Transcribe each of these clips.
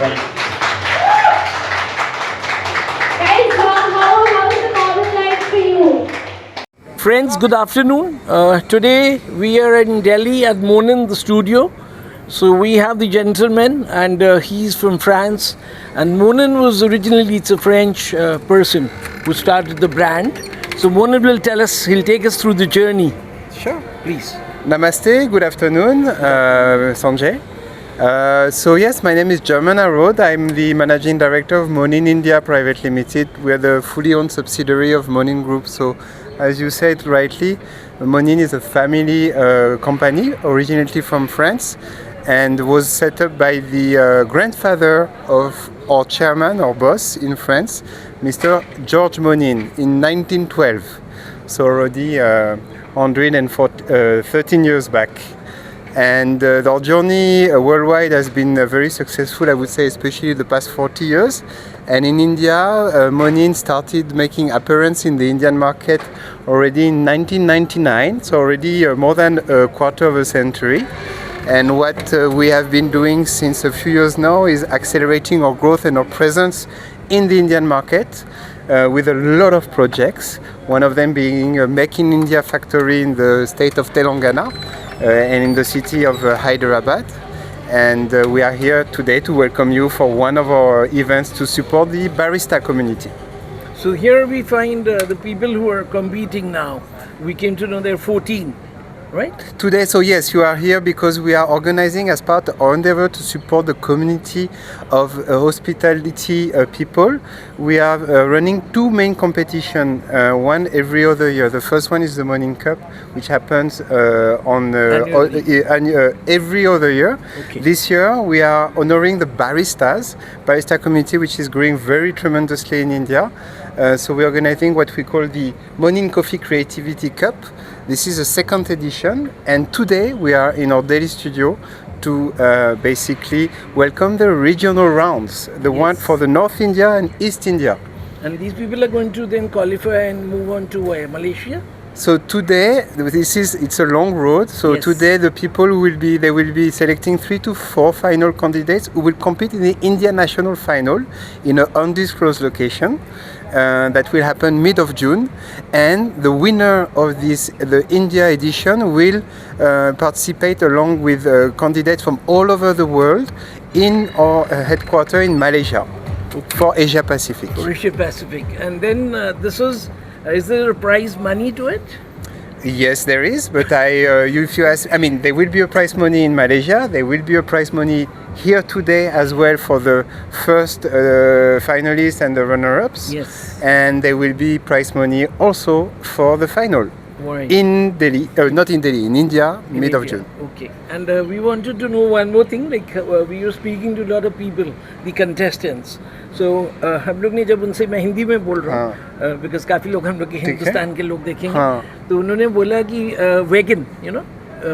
Thank you. Guys, how is the northern life for you? Friends, good afternoon. Today we are in Delhi at Monin, the studio. So we have the gentleman, and he's from France. And Monin was originally, it's a French person who started the brand. So Monin will tell us, he'll take us through the journey. Sure. Please. Namaste, good afternoon, Sanjay. So yes, my name is German Arod. I'm the managing director of Monin India Private Limited. We are the fully owned subsidiary of Monin Group. So as you said rightly, Monin is a family company originally from France and was set up by the grandfather of our chairman, our boss in France, Mr. George Monin in 1912. So already 113 years back. And our journey worldwide has been very successful, I would say, especially the past 40 years. And in India, Monin started making appearance in the Indian market already in 1999, so already more than a quarter of a century. And what we have been doing since a few years now is accelerating our growth and our presence in the Indian market with a lot of projects. One of them being a Make in India factory in the state of Telangana and in the city of Hyderabad. And we are here today to welcome you for one of our events to support the barista community. So here we find the people who are competing now. We came to know they're 14. Right? Today, so yes, you are here because we are organizing as part of our endeavor to support the community of hospitality people. We are running two main competitions, one every other year. The first one is the Monin Cup, which happens every other year. Okay. This year, we are honoring the barista community, which is growing very tremendously in India. So we're organizing what we call the Monin Coffee Creativity Cup. This is the second edition, and today we are in our Delhi studio to basically welcome the regional rounds, the one for the North India and East India. And these people are going to then qualify and move on to Malaysia? So today, it's a long road. So Yes. today the people will be selecting 3 to 4 final candidates who will compete in the India National Final in an undisclosed location. That will happen mid of June, and the winner of the India edition will participate along with candidates from all over the world in our headquarters in Malaysia for Asia Pacific. For Asia Pacific. And then is there a prize money to it? Yes, there is, but if you ask, there will be a prize money in Malaysia. There will be a prize money here today as well for the first finalists and the runner-ups. Yes. And there will be prize money also for the final Right. in Delhi, not in Delhi, in India, mid of June. Okay. And we wanted to know one more thing. Like we were speaking to a lot of people, the contestants. So हम लोग ने जब उनसे मैं हिंदी में बोल रहा हूँ because काफी लोग हम लोग के हिंदुस्तान के लोग देखेंगे तो उन्होंने बोला कि vegan,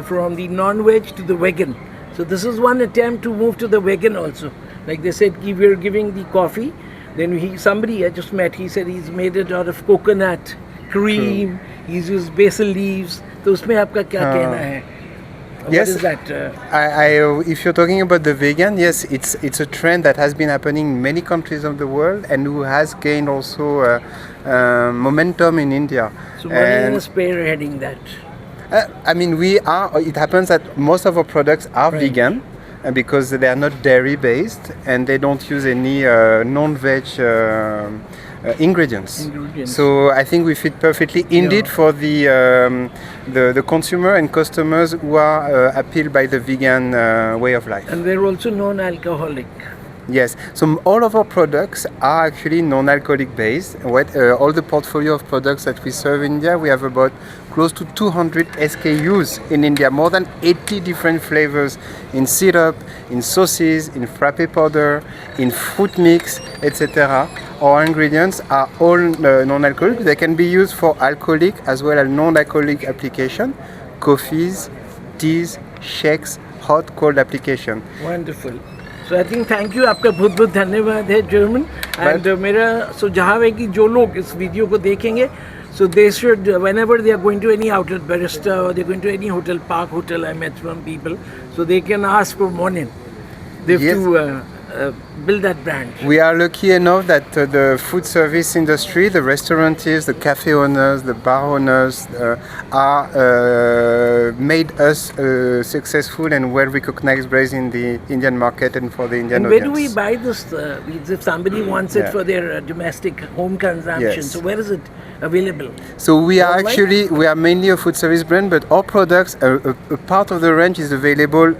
from the non-veg to the vegan. So this is one attempt to move to the vegan also. Like they said, we're giving the coffee. Then somebody I just met, he said he's made it out of coconut cream. He's used basil leaves. तो उसमें आपका क्या कहना है? Yes, What is that? if you're talking about the vegan, yes, it's a trend that has been happening in many countries of the world and who has gained also momentum in India. So Monin is spearheading that. It happens that most of our products are Right. vegan because they are not dairy based and they don't use any non-veg ingredients. So I think we fit perfectly indeed for the consumer and customers who are appealed by the vegan way of life. And they're also non-alcoholic. Yes, so all of our products are actually non-alcoholic based. All the portfolio of products that we serve in India, we have about close to 200 SKUs in India, more than 80 different flavors in syrup, in sauces, in frappe powder, in fruit mix, etc. Our ingredients are all non-alcoholic. They can be used for alcoholic as well as non-alcoholic application, coffees, teas, shakes, hot, cold application. Wonderful. So I think thank you. आपका बहुत बहुत धन्यवाद है German. And मेरा सुझाव है कि जो लोग इस वीडियो को देखेंगे, so they should, whenever they are going to any outlet, barista, or they're going to any hotel, Park Hotel, I met some people, so they can ask for Monin. They have Yes. to build that brand? We are lucky enough that the food service industry, the restaurateurs, the cafe owners, the bar owners are made us successful and well recognized brands in the Indian market and for the Indian And where audience. do we buy this? If somebody wants it Yeah. for their domestic home consumption, Yes. so where is it available? So we are Worldwide? we are mainly a food service brand, but our products, a part of the range is available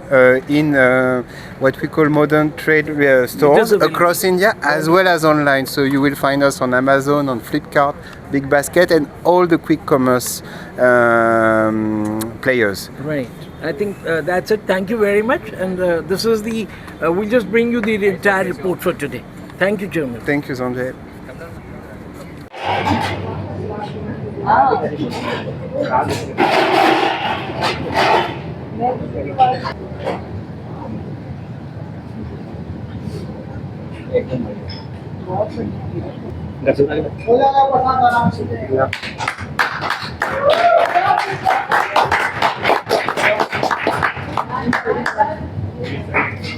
in what we call modern trade stores available. across India as well as online. So you will find us on Amazon, on Flipkart, Big Basket, and all the quick commerce players. Right. I think that's it. Thank you very much. And this is the, we'll just bring you the entire report for today. Thank you, Chairman. Thank you, Sanjay.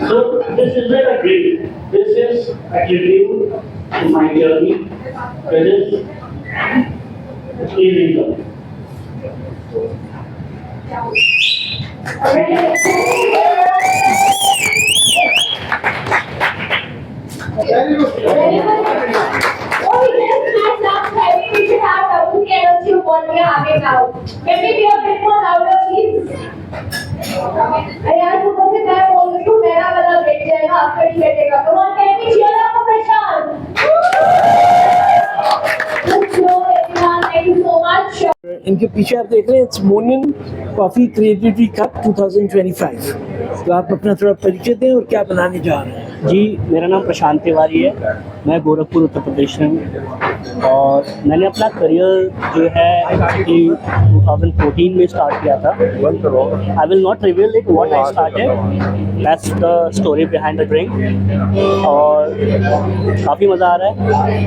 So this is not a dream. This is a tribute to my journey. That is illegal. Very good. Oh, yes, that's maybe we should have double the energy of what we are having now. Can we be a bit more louder, please? यार सुबह से मैं बोल रही हूँ मेरा वाला बैठ जाएगा आपका नहीं बैठेगा come on can we cheer up for Prashant let's go everyone thank you so much इनके पीछे आप देख रहे हैं it's Monin coffee creativity cup 2025। तो आप अपना थोड़ा परिचय दें और क्या बनाने जा रहे हैं। जी मेरा नाम प्रशांत तिवारी है, मैं गोरखपुर उत्तर प्रदेश से हूँ और मैंने अपना करियर जो है कि 2014 में स्टार्ट किया था। I will not reveal it what I started, that's the story behind the drink और काफ़ी मज़ा आ रहा है।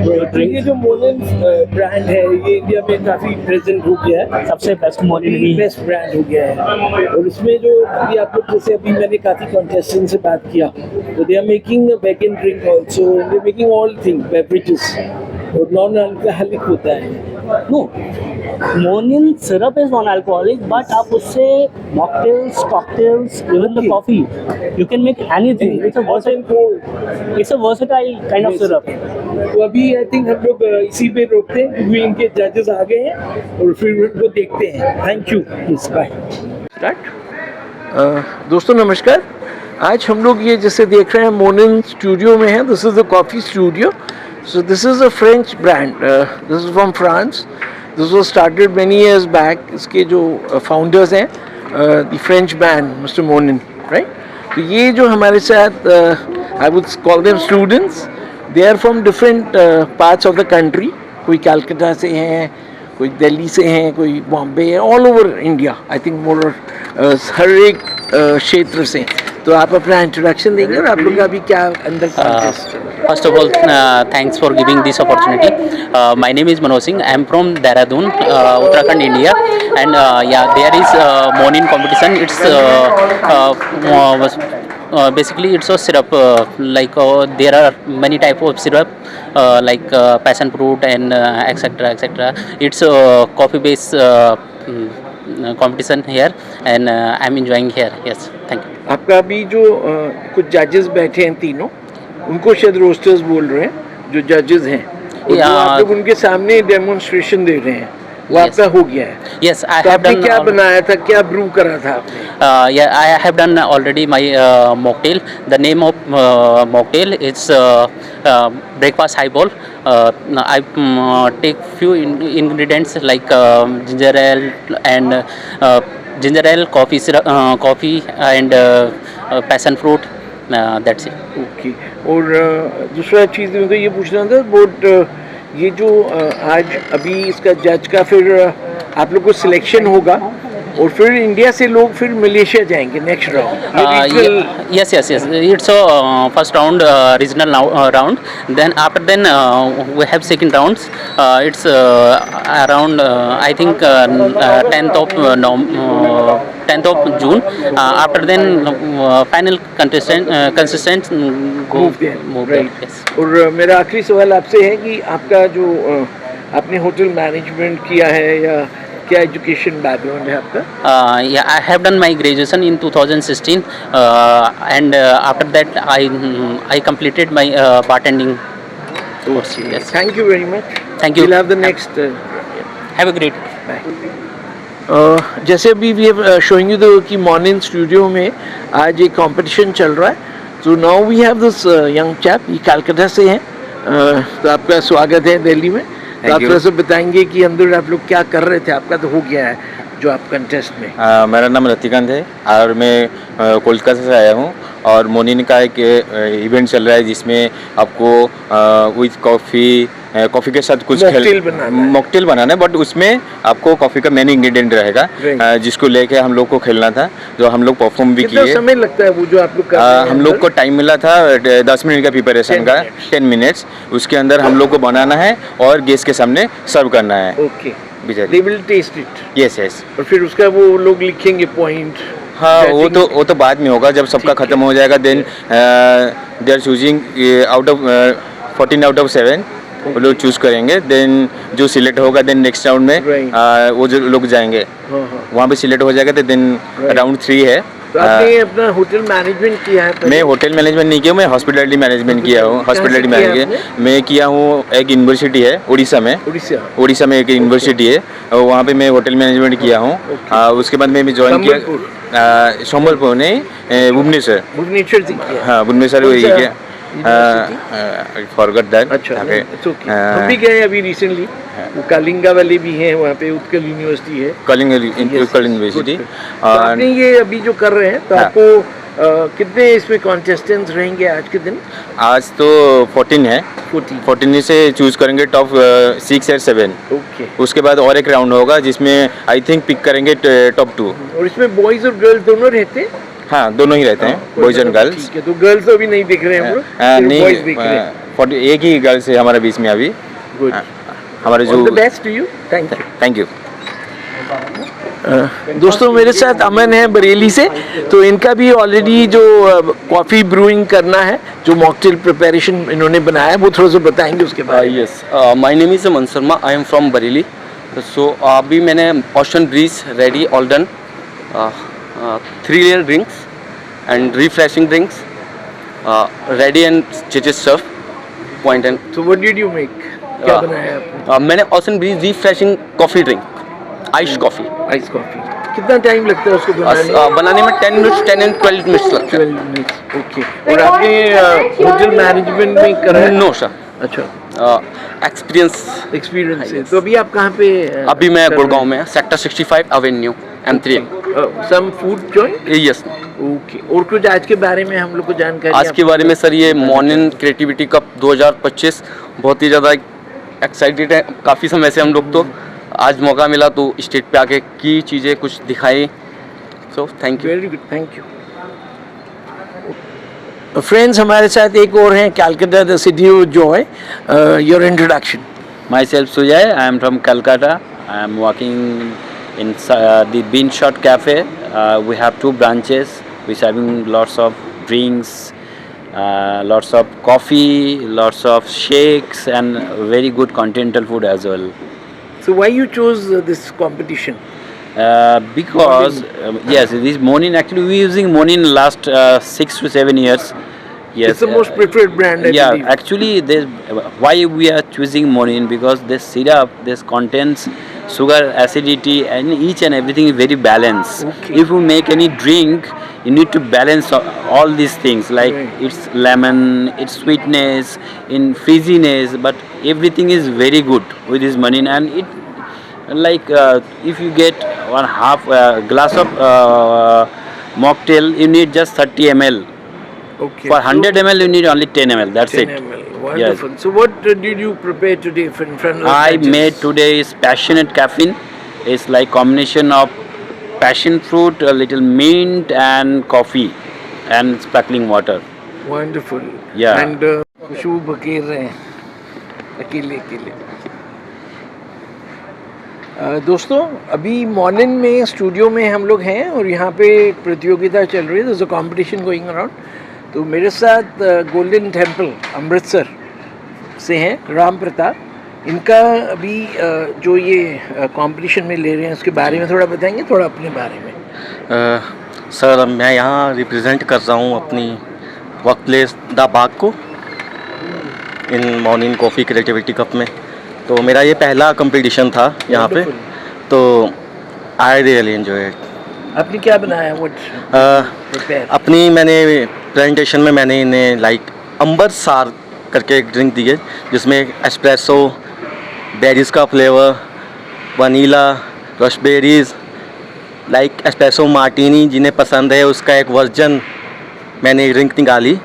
ये ड्रिंक जो मोनिन ब्रांड है ये इंडिया में काफ़ी प्रेजेंट हो गया है, सबसे बेस्ट मॉडल ही बेस्ट ब्रांड हो गया है। और इसमें जो अभी आप लोग जैसे अभी मैंने काफ़ी कॉन्टेस्टेंट से बात किया तो they are making back and drink also, they making all thing beverages और नॉन अल्कोहलिक होता है। No Monin syrup is non alcoholic but आप उससे mocktails, cocktails, even the coffee you can make anything. It's a versatile kind of syrup. तो अभी I think हम लोग इसी पे रोकते हैं क्योंकि इनके जजेस आ गए हैं और फिर उनको देखते हैं। Thank you, bye. स्टार्ट। दोस्तों नमस्कार, आज हम लोग ये जैसे देख रहे हैं मोनिन स्टूडियो में है। This is the coffee studio. So this is a French brand, this is from France. This was started many years back. इसके जो फाउंडर्स हैं the French brand mister Monin, right. तो ये जो हमारे साथ I would call them students, they are from different parts of the country. कोई कलकत्ता से हैं, कोई दिल्ली से हैं, कोई बॉम्बे है, all over India I think more हर एक क्षेत्र से। तो आप अपना इंट्रोडक्शन देंगे और आप लोग का अभी क्या अंदर contest? First of all, thanks for giving this opportunity. My name is Manoj Singh. I am from Dehradun, Uttarakhand, India, and yeah, there is Monin competition. It's basically it's a syrup. Like there are many type of syrup, like passion fruit and etc. etc. It's a coffee based competition here, and I'm enjoying here. Yes, thank you. आपका अभी जो कुछ जजेस बैठे हैं तीनों, उनको शायद रोस्टर्स बोल रहे हैं जो जजेस हैं, और जो आप लोग उनके सामने डेमोन्स्ट्रेशन दे रहे हैं वो Yes. आपका हो गया है। Yes, I तो have आपने done. क्या बनाया था, क्या ब्रू करा था आपने? Yeah, I have done already my mocktail. The name of mocktail is breakfast highball. I take few ingredients like ginger ale and ginger ale, coffee syrup, coffee and passion fruit. That's it. Okay. और दूसरा चीज़ मुझे ये पूछना था about ये जो आज अभी इसका जज का फिर आप लोग को सिलेक्शन होगा और फिर इंडिया से लोग फिर मलेशिया जाएंगे next round. Yes. It's a first round, regional round. Then after then we have second rounds. It's around I think 10th of June. After then, final consistent go Move there, move right. there. Yes. और मेरा आखिरी सवाल आपसे है कि आपका जो आपने होटल मैनेजमेंट किया है या क्या एजुकेशन बैकग्राउंड है आपका? Yeah, I have done my graduation in 2016, and after that I completed my bartending course. Yes. Thank you very much. Thank you. We'll have the next. Have a great. जैसे अभी we have showing you the कि morning studio में आज एक competition चल रहा है, तो now we have this young chap, ये कलकत्ता से हैं, तो आपका स्वागत है दिल्ली में। तो आप थोड़ा सा बताएंगे कि अंदर आप लोग क्या कर रहे थे, आपका तो हो गया है जो आप कंटेस्ट में। मेरा नाम रतिकांत है और मैं कोलकाता से आया हूँ और मोनिन का एक इवेंट चल रहा है जिसमें आपको विथ कॉफ़ी के साथ कुछ मॉकटेल बनाना है, बट उसमें आपको कॉफ़ी का मेन इंग्रेडिएंट रहेगा जिसको लेके हम लोग को खेलना था, जो हम लोग परफॉर्म भी किए। कितना समय लगता है वो जो आप लोग कर रहे हैं? हम लोग को टाइम मिला था 10 मिनट का प्रिपरेशन का, 10 मिनट्स। उसके अंदर हम लोग को बनाना है और गेस्ट के सामने सर्व करना है। Okay, they will taste it. Yes yes. और फिर उसका वो लोग लिखेंगे पॉइंट। हाँ, वो तो बाद में होगा जब सबका खत्म हो जाएगा। Then they are choosing out of 14 out of 7 वो लोग चूज करेंगे। देन जो सिलेक्ट होगा देन नेक्स्ट राउंड में वो जो लोग जाएंगे वहाँ पे सिलेक्ट हो जाएगा। तो देन राउंड 3 है। तो आपने अपना होटल मैनेजमेंट किया है? मैं होटल मैनेजमेंट नहीं किया, मैं हॉस्पिटैलिटी मैनेजमेंट किया हूँ। हॉस्पिटैलिटी मैनेजमेंट मैं किया हूँ, एक यूनिवर्सिटी है उड़ीसा में। उड़ीसा में एक यूनिवर्सिटी है, वहाँ पे मैं होटल मैनेजमेंट किया हूँ। उसके बाद मैं ज्वाइन किया संबलपुर नहीं, भुवनेश्वर से किया। हाँ, भुवनेश्वर वही किया। Forgot that. अच्छा, हम भी गए अभी रिसेंटली, कलिंगा वाले भी हैं वहाँ पे, उत्कल यूनिवर्सिटी है, उत्कल यूनिवर्सिटी। आपने ये अभी जो कर रहे हैं तो आपको कितने इसमें कॉन्टेस्टेंट्स रहेंगे आज के दिन? आज तो 14 है। 14 से चूज करेंगे टॉप 6 या 7। ओके। उसके बाद और एक राउंड होगा जिसमें आई थिंक पिक करेंगे टॉप 2। और इसमें बॉयज और गर्ल्स दोनों रहते हैं? हाँ, दोनों ही रहते हैं, बॉयज एंड गर्ल्स। ठीक है, तो गर्ल्स तो अभी नहीं दिख रहे हैं हम लोग, बॉयज दिख रहे हैं। एक ही गर्ल्स है हमारे बीच में अभी। गुड, हमारे जो best to you. Thank you. दोस्तों मेरे साथ अमन है बरेली से, तो इनका भी ऑलरेडी जो कॉफ़ी ब्रूइंग करना है, जो मॉकटेल प्रिपरेशन इन्होंने बनाया है, वो थोड़ा सा बताएंगे उसके बारे में। Yes, my name is Aman Sharma, I am from Bareilly. So अभी मैंने ocean breeze ready all done, 3 layer drinks and refreshing drinks, ready and stitches serve point and So what did you make? क्या बनाया आपने? मैंने ocean breeze refreshing coffee drink, ice coffee. Ice coffee कितना time लगता है उसको बनाने में 10 मिनट्स, 10 and 12 मिनट्स लगते हैं। 12 मिनट्स। ओके। और आपने होटल मैनेजमेंट में करा है? No sir. अच्छा, एक्सपीरियंस है। तो अभी आप कहाँ पे? अभी मैं गुड़गांव में, sector 65 avenue M3। Some food joint? Yes. Okay. और कुछ आज के बारे में हम लोग को जानकारी? आज के बारे में सर, ये मॉर्निंग क्रिएटिविटी कप 2025 बहुत ही ज़्यादा एक्साइटेड है। काफ़ी समय से हम लोग, तो आज मौका मिला तो स्टेज पे आके की चीज़ें कुछ दिखाई। सो thank you. Very good, thank you. Friends, हमारे साथ एक और हैं, Calcutta the city of Joy. Your introduction? Myself Sujay, I am from Calcutta. I am working in the Bean Shot Cafe. We have 2 branches. We're serving lots of drinks, lots of coffee, lots of shakes, and very good continental food as well. So why you chose this competition? Because yes, this Monin, actually we're using Monin last 6 to 7 years. Yes, it's the most preferred brand. I believe. Actually, why we are choosing Monin, because this syrup, this contains sugar, acidity, and each and everything is very balanced. Okay. If you make any drink, you need to balance all these things, like its lemon, its sweetness, in fizziness, but everything is very good with this Monin. And it, like if you get 1/2 glass of mocktail, you need just 30 ml. Okay. For 100 ml, you need only 10 ml. That's 10 it. ml. Wonderful. Yes. So what did you prepare today in front of? I made today is passionate caffeine. It's like combination of passion fruit, a little mint, and coffee, and sparkling water. Wonderful. Yeah. And खुशबू बखेर रहे हैं अकेले अकेले। दोस्तों अभी morning में studio में हम लोग हैं और यहाँ पे एक प्रतियोगिता चल रही है, there's a competition going around। तो मेरे साथ गोल्डन टेम्पल अमृतसर से हैं राम प्रताप। इनका अभी जो ये कंपटीशन में ले रहे हैं उसके बारे में थोड़ा बताएंगे, थोड़ा अपने बारे में। सर मैं यहाँ रिप्रेजेंट कर रहा हूँ अपनी वर्क प्लेस द बाग को in morning coffee creativity cup में। तो मेरा ये पहला कंपटीशन था यहाँ पे, तो आई रियली एंजॉय इट। आपने क्या बनाया? अपनी मैंने प्रेजेंटेशन में मैंने इन्हें लाइक अंबर सार करके एक ड्रिंक दी है जिसमें एस्प्रेसो, बेरीज का flavour, vanilla, raspberries, like espresso martini जिन्हें पसंद है उसका एक वर्जन मैंने ड्रिंक निकाली।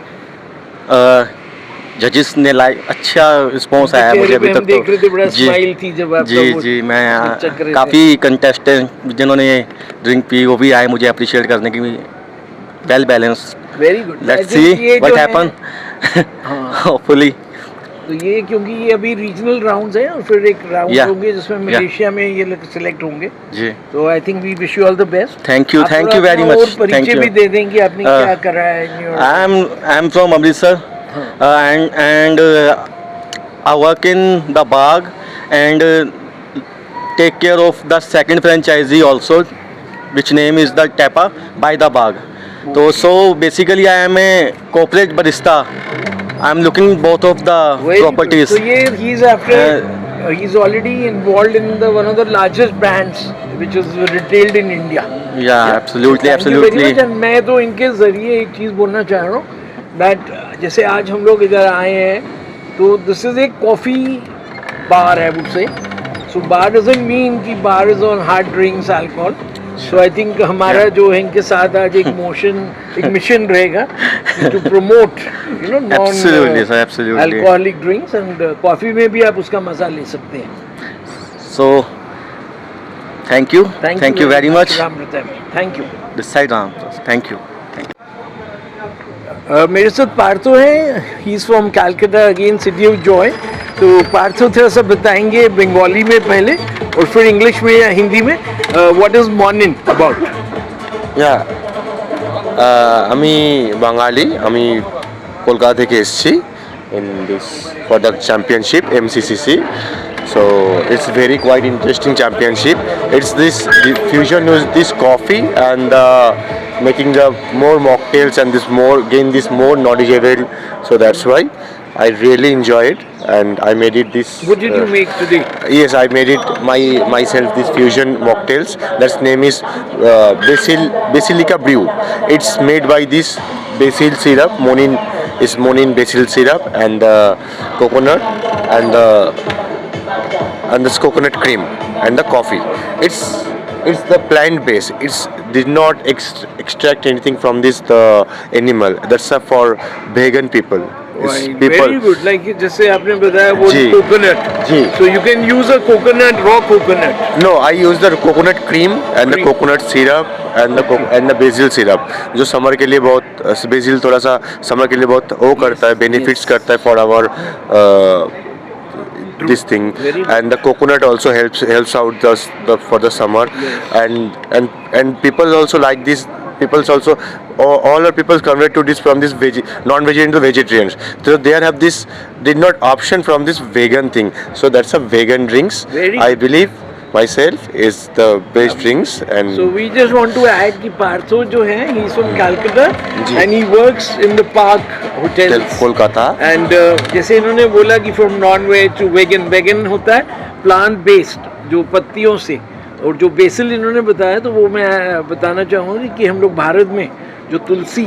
जजिस ने लाइक अच्छा रिस्पॉन्स आया मुझे अभी तक तो। जी मैं काफ़ी कंटेस्टेंट जिन्होंने ड्रिंक पी वो भी आए मुझे अप्रिशिएट करने की। Well balance, very good. Let's see what happen hopefully. तो ये क्योंकि ये अभी रीजनल राउंड्स हैं और फिर एक राउंड होंगे जिसमें मलेशिया में ये लोग सिलेक्ट होंगे जी। तो I think we wish you all the best. Thank you very much. परिचय भी दे दें कि आपने क्या करा है। I am from Amritsar and I work in the Bagh and take care of the second franchisee also, which name is the Tapa by the Bagh. So basically I am a corporate barista. I am looking both of the properties. So he's already involved in one of the largest brands which is retailed in India. Yeah, absolutely. And मैं तो इनके जरिए एक चीज़ बोलना चाह रहा हूँ that जैसे आज हम लोग इधर आए हैं तो दिस इज एक कॉफ़ी बार है मुझसे। सो बार डजंट मीन कि bar is on hard drinks alcohol. So I think हमारा जो है इनके साथ आज एक मिशन रहेगा to promote non alcoholic drinks and coffee में भी आप उसका मज़ा ले सकते हैं। So thank you very much Ram Pratap. Thank you. This side Ram, thank you. मेरे साथ पार्थो है, he is from Calcutta again, city of Joy. तो पार्थो थोड़ा सा बताएंगे बंगाली में पहले और फिर इंग्लिश में या हिंदी में व्हाट इज मॉर्निंग अबाउट। या আমি বাঙালি, আমি কলকাতা থেকে এসেছি in this for the championship MCCC. So it's very quite interesting championship. It's this the fusion with this coffee and making the more mocktails and this more knowledgeable. So that's why I really enjoy it and I made it this. What did you make today? Yes, I made it myself this fusion mocktails. That's name is Basilica Brew. It's made by this basil syrup, Monin basil syrup and coconut and this coconut cream and the coffee. It's the plant base. It's did not extract anything from this the animal. That's for vegan people. Very good. Like जैसे आपने बताया वो coconut. जी. So you can use a coconut, raw coconut. No, I use the coconut cream and the coconut syrup and the basil syrup. जो summer के लिए बहुत basil थोड़ा सा समर के लिए बहुत वो करता है, benefits करता है for our this thing. And the coconut also helps out for the summer. And people also like this. People also all our people convert to this from this non-vegetarian to vegetarians. So they have this did not option from this vegan thing. So that's a vegan drinks. I believe myself is the best drinks. And so we just want to add कि पार्थो जो है he is from Calcutta and he works in the Park Hotels Kolkata. And जैसे इन्होंने बोला कि from non-veg to vegan होता है plant based जो पत्तियों से, और जो बेसिल इन्होंने बताया तो वो मैं बताना चाहूँगी कि हम लोग भारत में जो तुलसी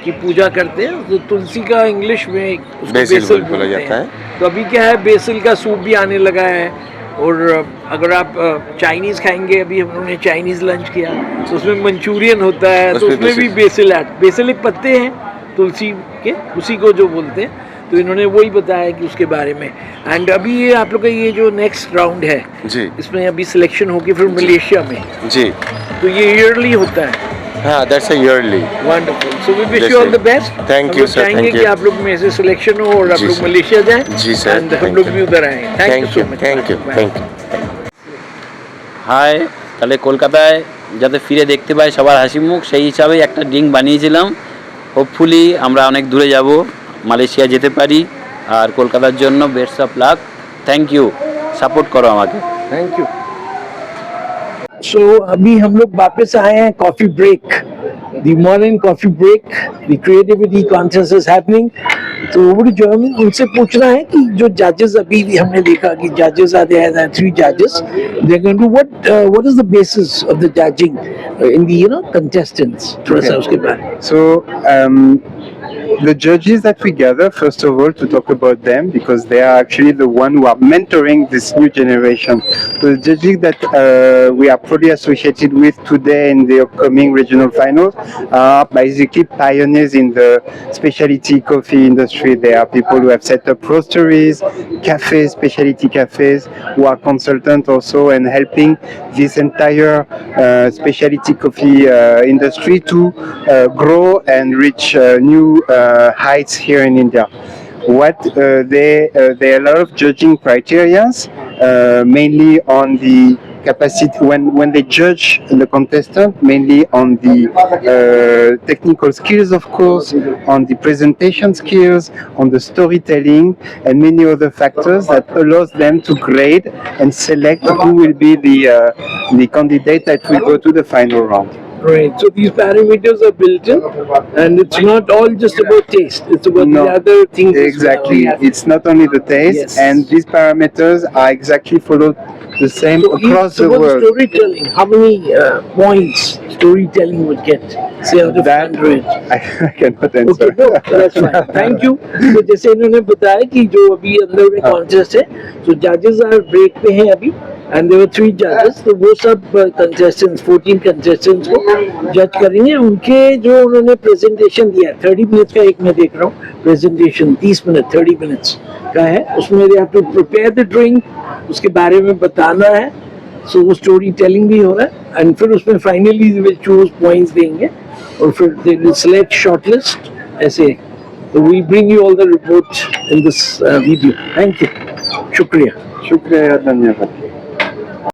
की पूजा करते हैं तो तुलसी का इंग्लिश में उसको बेसिल बोला जाता है। तो अभी क्या है बेसिल का सूप भी आने लगा है और अगर आप चाइनीज़ खाएंगे, अभी हम लोगों ने चाइनीज़ लंच किया तो उसमें मंचूरियन होता है तो उसमें भी बेसिल एक पत्ते हैं तुलसी के, उसी को जो बोलते हैं। तो इन्होंने वही बताया कि उसके बारे में। एंड अभी ये आप लोग का ये जो नेक्स्ट राउंड है जी, इसमें अभी सिलेक्शन होगी फिर मलेशिया में जी, तो ये ईयरली होता है। हाँ, that's a yearly. Wonderful. So we wish you all the best. Thank you sir. चाहेंगे कि आप लोग में से सिलेक्शन हो और आप लोग मलेशिया जाएं। जी सर। एंड हम लोग भी उधर आए। Thank you so much. Thank you. Hi তাহলে কলকাতায় যাতে ফিরে দেখতে পাই সবার হাসি মুখ, সেই হিসাবে একটা ড্রিঙ্ক বানিয়েছিলাম। হোপফুলি আমরা অনেক দূরে যাব, মালয়েশিয়া যেতে পারি। আর কলকাতার জন্য best of luck. Thank you, support करो আমাকে। Thank you. सो अभी हम लोग वापस आए हैं coffee break, the morning coffee break, the creativity contest is happening. तो वो जो हमें उनसे पूछना है कि जो जजेस अभी भी हमने देखा कि जजेस आर देयर, 3 जजेस, they are going to what is the basis of the judging in the contestants, थोड़ा सा उसके बारे में। So, the judges that we gather, first of all, to talk about them, because they are actually the one who are mentoring this new generation. So the judges that we are probably associated with today in the upcoming regional finals are basically pioneers in the specialty coffee industry. They are people who have set up roasteries, cafes, specialty cafes, who are consultants also and helping this entire specialty coffee industry to grow and reach new heights here in India. What there are a lot of judging criteria, mainly on the capacity when they judge the contestant, mainly on the technical skills, of course, on the presentation skills, on the storytelling, and many other factors that allows them to grade and select who will be the candidate that will go to the final round. Right. So these parameters are built in, and it's not all just about taste. It's about No, the other things. as well. exactly. It's not only the taste, Yes. and these parameters are exactly followed the same So across so the for world. storytelling, how many points storytelling would get? Say out of That 100. I cannot answer. Okay, no, that's fine. Thank you. तो जैसे इन्होंने बताया कि जो अभी अंदर में contest है, तो जजेस आर ब्रेक पे हैं अभी, and there were 3 judges, तो वो सब contestants, 14 contestants को जज करेंगे। उनके जो उन्होंने प्रेजेंटेशन दिया, 30 मिनट्स का एक मैं देख रहा हूँ प्रेजेंटेशन, 30 मिनट 30 मिनट्स का है। उसमें they have to prepare the drink, उसके बारे में बताना है, सो वो स्टोरी टेलिंग भी हो रहा है, एंड फिर उसमें फाइनली विल चूज पॉइंट्स देंगे और फिर दे विल सिलेक्ट शॉर्टलिस्ट ऐसे। तो we bring you all the report in this video. Thank you, शुक्रिया। शुक्रिया, धन्यवाद।